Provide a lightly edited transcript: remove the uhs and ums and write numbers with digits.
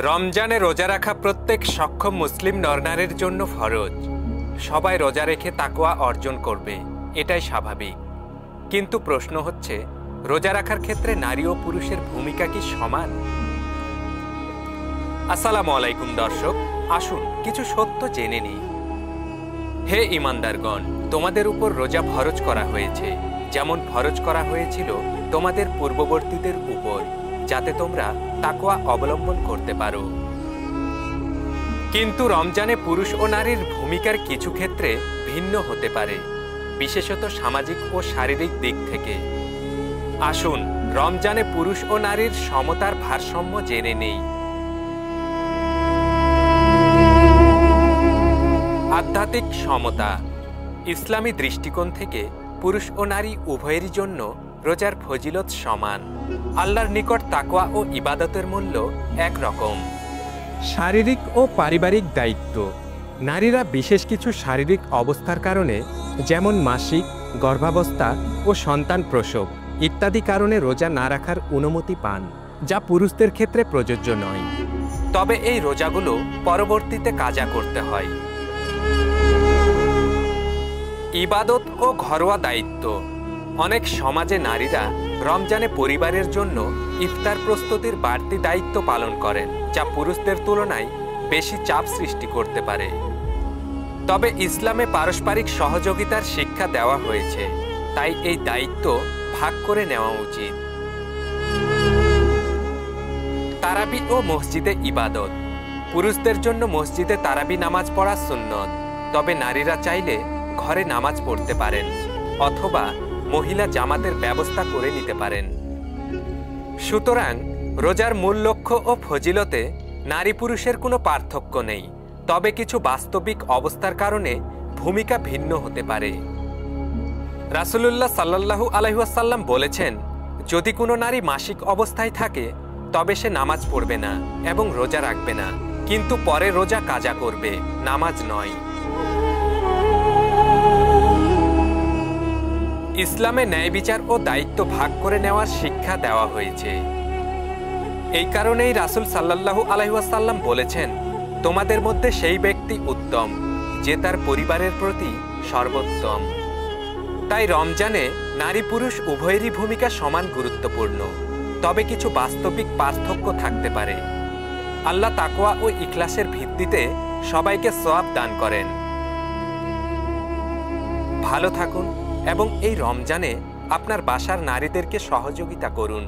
রমজানে রোজা রাখা প্রত্যেক সক্ষম মুসলিম নরনারীর জন্য ফরজ। সবাই রোজা রেখে তাকওয়া অর্জন করবে, এটাই স্বাভাবিক। কিন্তু প্রশ্ন হচ্ছে, রোজা রাখার ক্ষেত্রে নারী ও পুরুষের ভূমিকা কি সমান? আসসালামু আলাইকুম দর্শক, আসুন কিছু সত্য জেনে নিই। হে ঈমানদারগণ, তোমাদের উপর রোজা ফরজ করা হয়েছে, যেমন ফরজ করা হয়েছিল তোমাদের পূর্ববর্তীদের উপর, যাতে তোমরা তাকওয়া অবলম্বন করতে পারো। কিন্তু রমজানে পুরুষ ও নারীর ভূমিকার কিছু ক্ষেত্রে ভিন্ন হতে পারে, বিশেষত সামাজিক ও শারীরিক দিক থেকে। আসুন রমজানে পুরুষ ও নারীর সমতার ভারসাম্য জেনে নেই। আধ্যাত্মিক সমতা। ইসলামী দৃষ্টিকোণ থেকে পুরুষ ও নারী উভয়েরই জন্য রোজার ফজিলত সমান। আল্লাহর নিকট তাকওয়া ও ইবাদতের মূল্য একরকম। শারীরিক ও পারিবারিক দায়িত্ব। নারীরা বিশেষ কিছু শারীরিক অবস্থার কারণে, যেমন মাসিক, গর্ভাবস্থা ও সন্তান প্রসব ইত্যাদি কারণে রোজা না রাখার অনুমতি পান, যা পুরুষদের ক্ষেত্রে প্রযোজ্য নয়। তবে এই রোজাগুলো পরবর্তীতে কাজা করতে হয়। ইবাদত ও ঘরোয়া দায়িত্ব। অনেক সমাজে নারীরা রমজানে পরিবারের জন্য ইফতার প্রস্তুতির বাড়তি দায়িত্ব পালন করেন, যা পুরুষদের তুলনায় বেশি চাপ সৃষ্টি করতে পারে। তবে ইসলামে পারস্পরিক সহযোগিতার শিক্ষা দেওয়া হয়েছে, তাই এই দায়িত্ব ভাগ করে নেওয়া উচিত। তারাবি ও মসজিদে ইবাদত। পুরুষদের জন্য মসজিদে তারাবি নামাজ পড়া সুন্নত, তবে নারীরা চাইলে ঘরে নামাজ পড়তে পারেন অথবা মহিলা জামাতের ব্যবস্থা করে নিতে পারেন। সুতরাং রোজার মূল লক্ষ্য ও ফজিলতে নারী পুরুষের কোনো পার্থক্য নেই, তবে কিছু বাস্তবিক অবস্থার কারণে ভূমিকা ভিন্ন হতে পারে। রাসূলুল্লাহ সাল্লাল্লাহু আলাইহি ওয়াসাল্লাম বলেছেন, যদি কোনো নারী মাসিক অবস্থায় থাকে তবে সে নামাজ পড়বে না এবং রোজা রাখবে না, কিন্তু পরে রোজা কাজা করবে, নামাজ নয়। ইসলামে ন্যায় বিচার ও দায়িত্ব ভাগ করে নেওয়ার শিক্ষা দেওয়া হয়েছে। এই কারণেই রাসূল সাল্লাল্লাহু আলাইহি ওয়াসাল্লাম বলেছেন, তোমাদের মধ্যে সেই ব্যক্তি উত্তম যে তার পরিবারের প্রতি সর্বোত্তম। তাই রমজানে নারী পুরুষ উভয়েরই ভূমিকা সমান গুরুত্বপূর্ণ, তবে কিছু বাস্তবিক পার্থক্য থাকতে পারে। আল্লাহ তাকওয়া ও ইখলাসের ভিত্তিতে সবাইকে সওয়াব দান করেন। ভালো থাকুন এবং এই রমজানে আপনার বাসার নারীদেরকে সহযোগিতা করুন।